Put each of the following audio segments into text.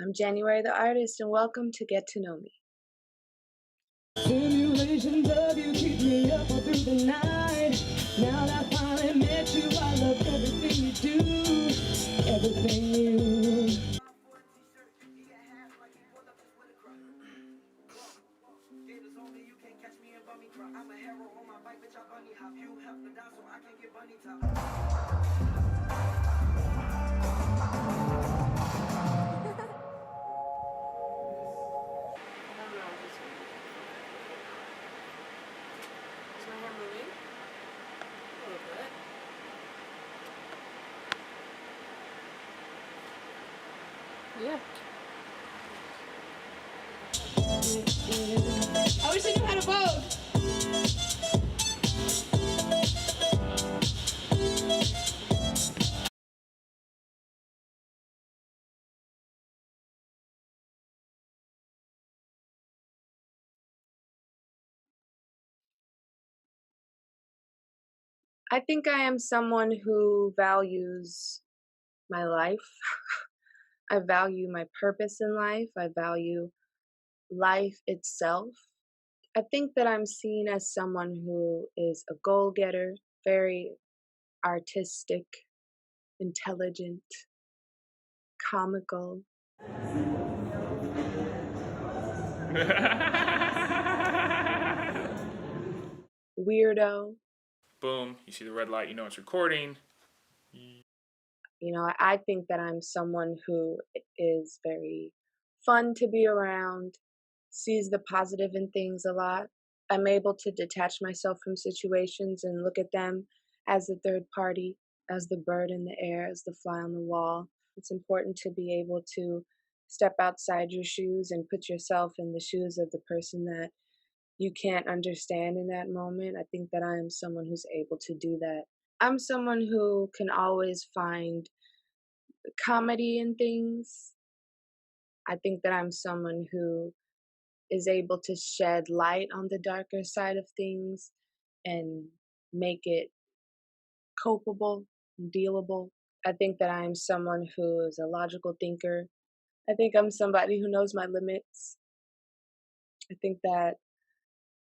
I'm January the artist, and welcome to Get to Know Me. Simulations of you keep me up all through the night. Now that I finally met you, I love everything you do, everything you. Is my hair moving? A little bit. Yeah. I wish I knew how to vote. I think I am someone who values my life. I value my purpose in life. I value life itself. I think that I'm seen as someone who is a goal getter, very artistic, intelligent, comical, weirdo. Boom, you see the red light, you know it's recording. I think that I'm someone who is very fun to be around, sees the positive in things a lot. I'm able to detach myself from situations and look at them as the third party, as the bird in the air, as the fly on the wall. It's important to be able to step outside your shoes and put yourself in the shoes of the person that you can't understand in that moment. I think that I am someone who's able to do that. I'm someone who can always find comedy in things. I think that I'm someone who is able to shed light on the darker side of things and make it copable, dealable. I think that I am someone who is a logical thinker. I think I'm somebody who knows my limits. I think that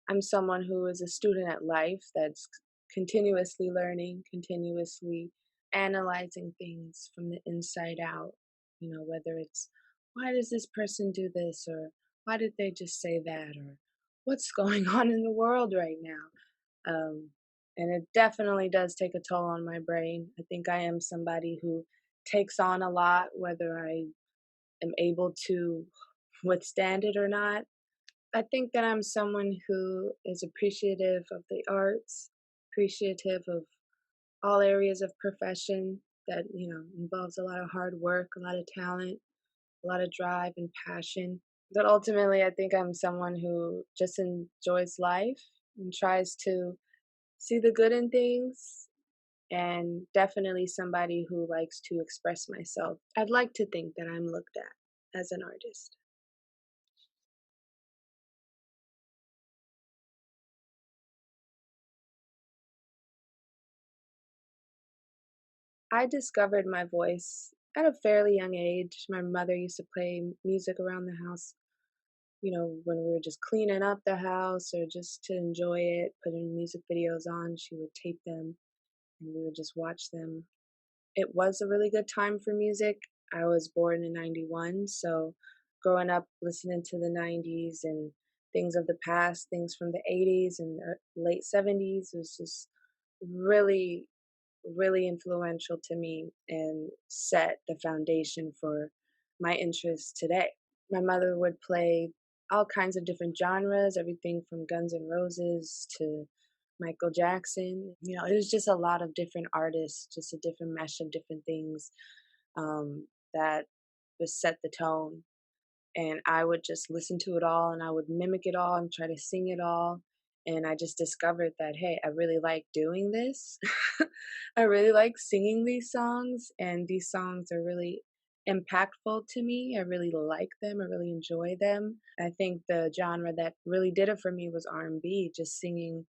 I'm someone who is a student at life that's continuously learning, continuously analyzing things from the inside out. Whether it's why does this person do this, or why did they just say that, or what's going on in the world right now. And it definitely does take a toll on my brain. I think I am somebody who takes on a lot, whether I am able to withstand it or not. I think that I'm someone who is appreciative of the arts, appreciative of all areas of profession that, involves a lot of hard work, a lot of talent, a lot of drive and passion. But ultimately, I think I'm someone who just enjoys life and tries to see the good in things, and definitely somebody who likes to express myself. I'd like to think that I'm looked at as an artist. I discovered my voice at a fairly young age. My mother used to play music around the house, when we were just cleaning up the house or just to enjoy it, putting music videos on. She would tape them and we would just watch them. It was a really good time for music. I was born in 91, so growing up listening to the 90s and things of the past, things from the 80s and the late 70s was just really, really influential to me and set the foundation for my interests today. My mother would play all kinds of different genres, everything from Guns N' Roses to Michael Jackson. It was just a lot of different artists, just a different mesh of different things that was set the tone. And I would just listen to it all and I would mimic it all and try to sing it all. And I just discovered that, hey, I really like doing this. I really like singing these songs, and these songs are really impactful to me. I really like them. I really enjoy them. I think the genre that really did it for me was R&B, just singing,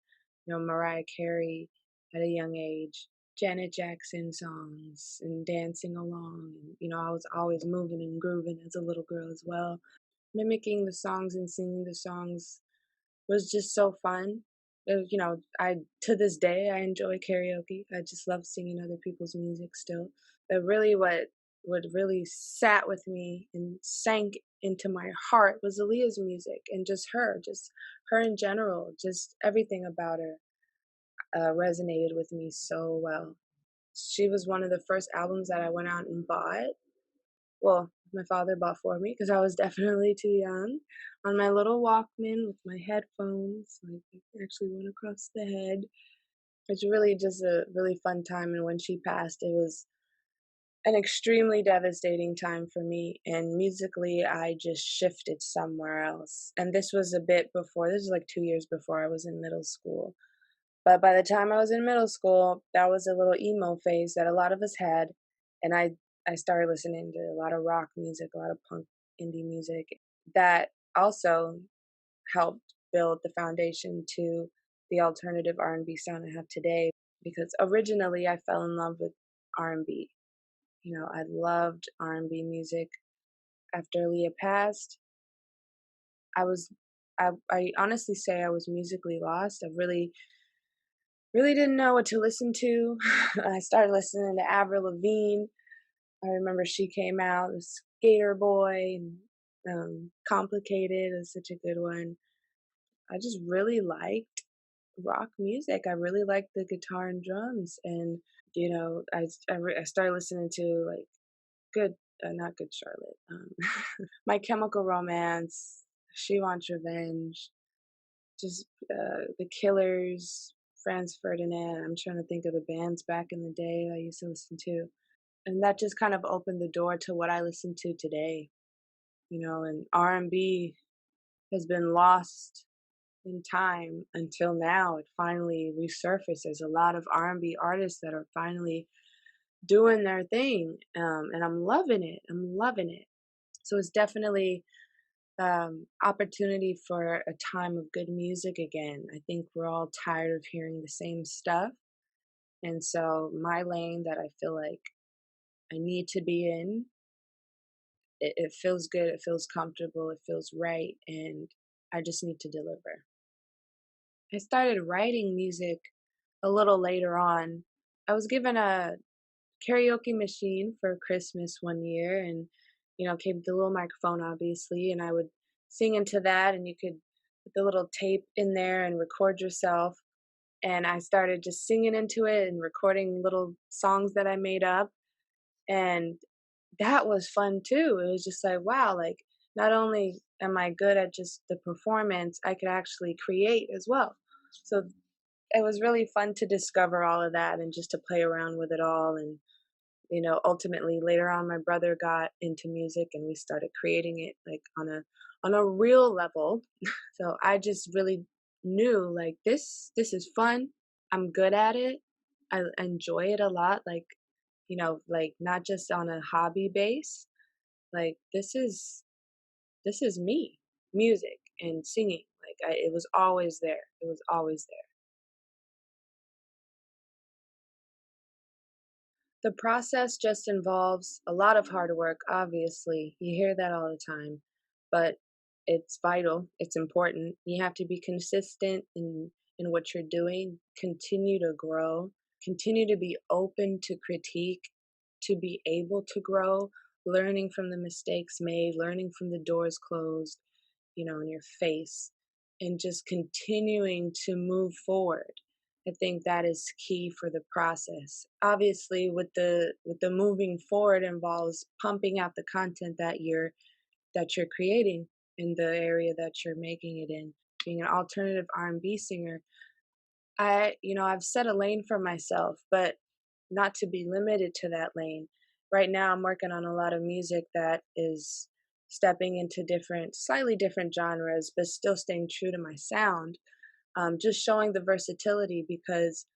Mariah Carey at a young age. Janet Jackson songs and dancing along. And, I was always moving and grooving as a little girl as well. Mimicking the songs and singing the songs was just so fun. I to this day I enjoy karaoke. I just love singing other people's music still. But really, what really sat with me and sank into my heart was Aaliyah's music and just her in general, just everything about her resonated with me so well. She was one of the first albums that I went out and bought. Well, my father bought for me because I was definitely too young. On my little Walkman with my headphones, like it actually went across the head. It's really just a really fun time. And when she passed, it was an extremely devastating time for me. And musically, I just shifted somewhere else. And this was a bit before, this was like 2 years before I was in middle school. But by the time I was in middle school, that was a little emo phase that a lot of us had, and I started listening to a lot of rock music, a lot of punk indie music. That also helped build the foundation to the alternative R&B sound I have today because originally I fell in love with R&B. I loved R&B music. After Leah passed, I was I honestly say I was musically lost. I really didn't know what to listen to. I started listening to Avril Lavigne. I remember she came out, the Skater Boy, and Complicated is such a good one. I just really liked rock music. I really liked the guitar and drums, and I started listening to like good, not Good Charlotte, My Chemical Romance, She Wants Revenge, just the Killers, Franz Ferdinand. I'm trying to think of the bands back in the day I used to listen to. And that just kind of opened the door to what I listen to today. And R&B has been lost in time until now. It finally resurfaced. There's a lot of R&B artists that are finally doing their thing, and I'm loving it. I'm loving it. So it's definitely opportunity for a time of good music again. I think we're all tired of hearing the same stuff. And so my lane that I feel like I need to be in, it feels good, it feels comfortable, it feels right, and I just need to deliver. I started writing music a little later on. I was given a karaoke machine for Christmas one year and came with the little microphone obviously and I would sing into that and you could put the little tape in there and record yourself and I started just singing into it and recording little songs that I made up and that was fun too. It was just like wow, like not only am I good at just the performance, I could actually create as well. So it was really fun to discover all of that and just to play around with it all and ultimately later on my brother got into music and we started creating it like on a real level. So I just really knew like this is fun. I'm good at it. I enjoy it a lot like not just on a hobby base. Like this is me. Music and singing. It was always there. It was always there. The process just involves a lot of hard work, obviously. You hear that all the time, but it's vital. It's important. You have to be consistent in what you're doing, continue to grow, continue to be open to critique, to be able to grow, learning from the mistakes made, learning from the doors closed, in your face, and just continuing to move forward. I think that is key for the process. Obviously, with the moving forward involves pumping out the content that you're creating in the area that you're making it in. Being an alternative R&B singer, I've set a lane for myself, but not to be limited to that lane. Right now, I'm working on a lot of music that is stepping into slightly different genres, but still staying true to my sound. Just showing the versatility because,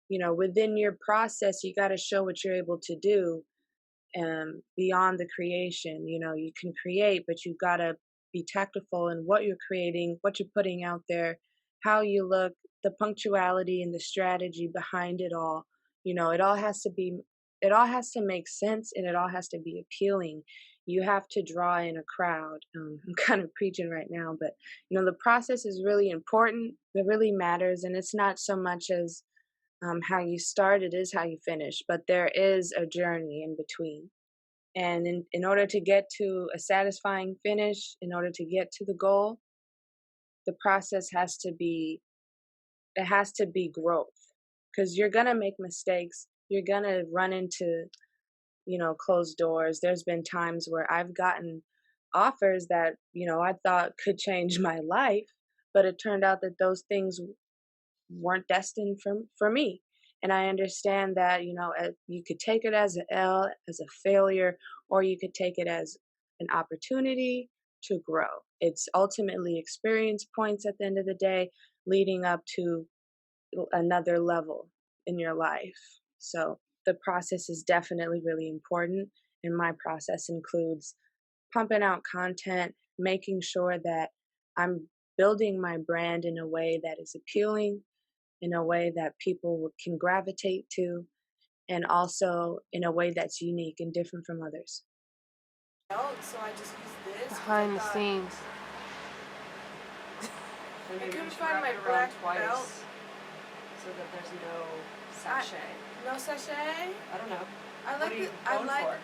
within your process, you got to show what you're able to do beyond the creation. You can create, but you've got to be tactful in what you're creating, what you're putting out there, how you look, the punctuality and the strategy behind it all. it all has to make sense, and it all has to be appealing. You have to draw in a crowd. I'm kind of preaching right now, but the process is really important. It really matters, and it's not so much as how you start, it is how you finish. But there is a journey in between. And in order to get to a satisfying finish, in order to get to the goal, the process has to be growth, because you're going to make mistakes. You're going to run into, closed doors. There's been times where I've gotten offers that, I thought could change my life, but it turned out that those things weren't destined for me. And I understand that, you could take it as an L, as a failure, or you could take it as an opportunity to grow. It's ultimately experience points at the end of the day, leading up to another level in your life. So the process is definitely really important. And my process includes pumping out content, making sure that I'm building my brand in a way that is appealing, in a way that people can gravitate to, and also in a way that's unique and different from others. So I just used this 'cause Behind the scenes. I Maybe couldn't we should find wrap my it around black twice belt. so that there's no sachet. No sachet. I don't know. I What like are you it. I going like. for?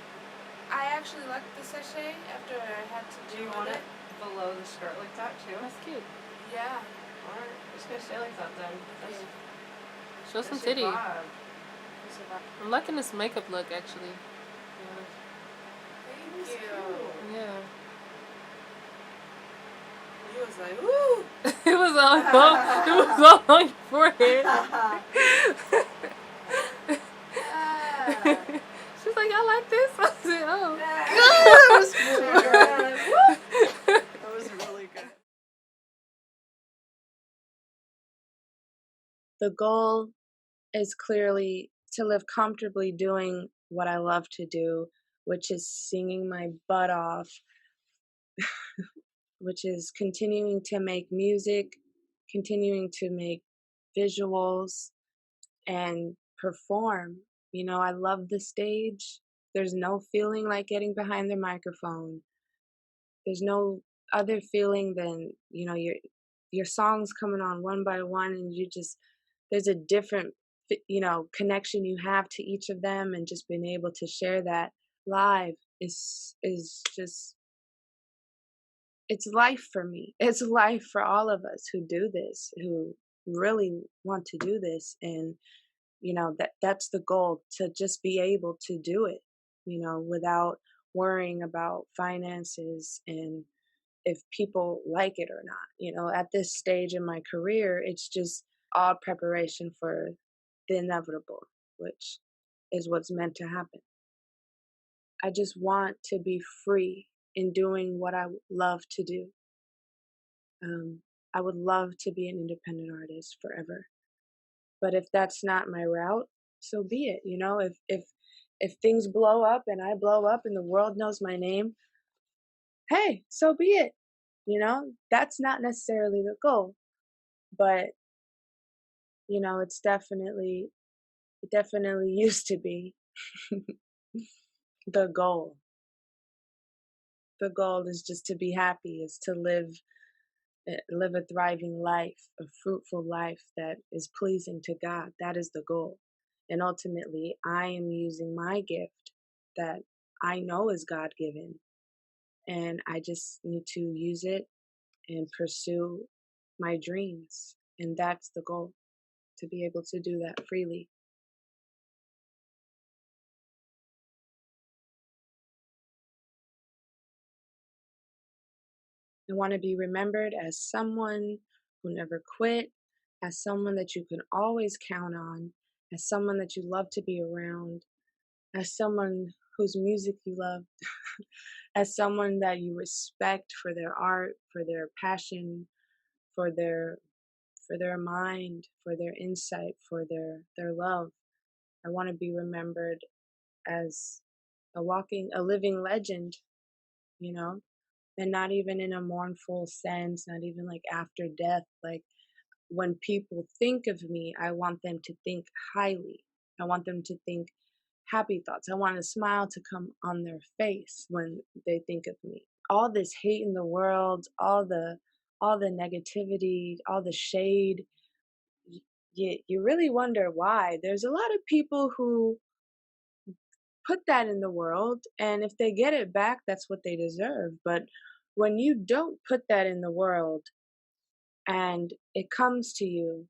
I actually like the sachet after I had to Do do you with want it. it below the skirt like that too? That's cute. Yeah. Alright, just gonna stay like that then. That's, Show some that's your titty. vibe. I'm liking this makeup look actually. Yeah. Thank It's you. cute. Yeah. You was like, woo. It was all on your forehead. She's like, I like this. I said, oh. That was really good. That was really good. The goal is clearly to live comfortably doing what I love to do, which is singing my butt off, which is continuing to make music, continuing to make visuals, and perform. I love the stage. There's no feeling like getting behind the microphone. There's no other feeling than, your songs coming on one by one, and there's a different, connection you have to each of them, and just being able to share that live is just, it's life for me. It's life for all of us who do this, who really want to do this. And that's the goal, to just be able to do it, without worrying about finances and if people like it or not. At this stage in my career, it's just all preparation for the inevitable, which is what's meant to happen. I just want to be free in doing what I love to do. I would love to be an independent artist forever. But if that's not my route, so be it. If things blow up and I blow up and the world knows my name, hey, so be it. That's not necessarily the goal, but it definitely used to be the goal. The goal is just to be happy, is to live a thriving life, a fruitful life that is pleasing to God. That is the goal. And ultimately, I am using my gift that I know is God given. And I just need to use it and pursue my dreams. And that's the goal, to be able to do that freely. I want to be remembered as someone who never quit, as someone that you can always count on, as someone that you love to be around, as someone whose music you love, as someone that you respect for their art, for their passion, for their mind, for their insight, for their love. I want to be remembered as a living legend, you know, and not even in a mournful sense, not even like after death. Like when people think of me, I want them to think highly. I want them to think happy thoughts. I want a smile to come on their face when they think of me. All this hate in the world, all the negativity, all the shade, you really wonder why. There's a lot of people who put that in the world, and if they get it back, that's what they deserve. But when you don't put that in the world and it comes to you,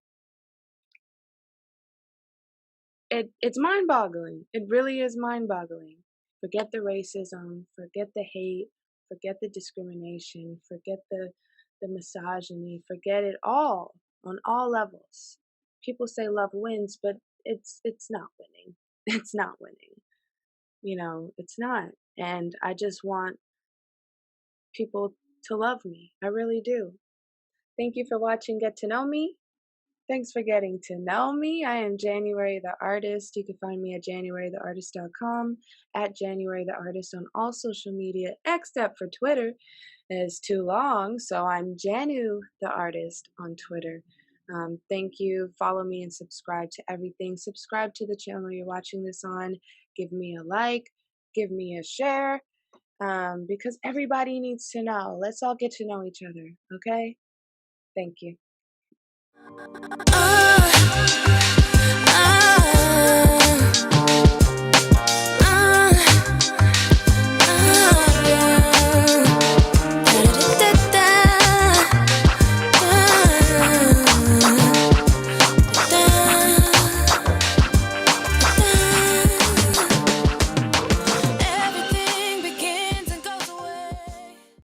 it's mind-boggling. It really is mind-boggling. Forget the racism, forget the hate, forget the discrimination, forget the misogyny, forget it all on all levels. People say love wins, but it's not winning. It's not winning. It's not. And I just want people to love me. I really do. Thank you for watching Get to Know Me. Thanks for getting to know me. I am January the Artist. You can find me at januarytheartist.com, at January the Artist on all social media, except for Twitter. It's too long, so I'm Janu the Artist on Twitter. Thank you. Follow me and subscribe to everything. Subscribe to the channel you're watching this on. Give me a like. Give me a share. Because everybody needs to know. Let's all get to know each other, okay? Thank you.